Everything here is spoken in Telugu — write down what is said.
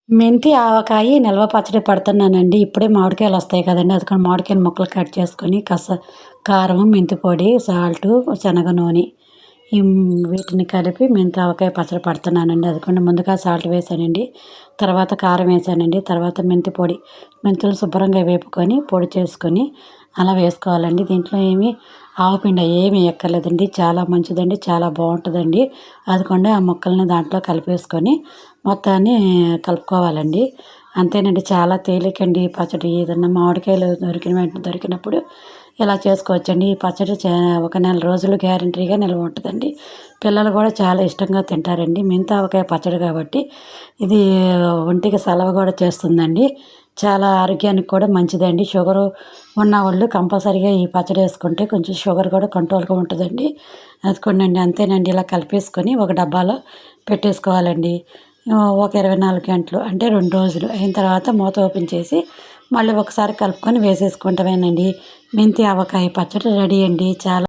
మెంతి ఆవకాయి నిల్వ పచ్చడి పడుతున్నానండి. ఇప్పుడే మామిడికాయలొస్తాయి కదండీ! అందుకని మామిడికాయల ముక్కలు కట్ చేసుకొని కారం, మెంతి పొడి, సాల్టు, శనగ నూనె వీటిని కలిపి మెంతి ఆవకాయ పచ్చడి పడుతున్నానండి. అదిగోండి ముందుగా సాల్ట్ వేసానండి. తర్వాత కారం వేసానండి. తర్వాత మెంతి పొడి. మెంతులు శుభ్రంగా వేపుకొని పొడి చేసుకొని అలా వేసుకోవాలండి. దీంట్లో ఆవపిండి ఏమి ఎక్కర్లేదండి. చాలా మంచిదండి. చాలా బావుంటదండి. అదిగోండి ఆ ముక్కల్ని దాంట్లో కలిపేసుకొని మొత్తాన్ని కలుపుకోవాలండి. అంతేనండి. చాలా తేలికండి ఈ పచ్చడి. ఏదన్నా మామిడికాయలు దొరికినప్పుడు ఇలా చేసుకోవచ్చండి. ఈ పచ్చడి ఒక నెల రోజులు గ్యారంటీగా నిల్వ ఉంటదండి. పిల్లలు కూడా చాలా ఇష్టంగా తింటారండి. మెంతావకాయ పచ్చడి కాబట్టి ఇది ఒంటికి సలవ కూడా చేస్తుందండి. చాలా ఆరోగ్యానికి కూడా మంచిదండి. షుగరు ఉన్నవాళ్ళు కంపల్సరీగా ఈ పచ్చడి వేసుకుంటే కొంచెం షుగర్ కూడా కంట్రోల్‌గా ఉంటదండి. అదిగోండండి అంతేనండి. ఇలా కలిపేసుకొని ఒక డబ్బాలో పెట్టేసుకోవాలండి. ఒక 24 గంటలు అంటే 2 రోజులు అయిన తర్వాత మూత ఓపెన్ చేసి మళ్ళీ ఒకసారి కలుపుకొని వేసేసుకోవటమేనండి. మెంతి ఆవకాయ పచ్చడి రెడీ అండి. చాలా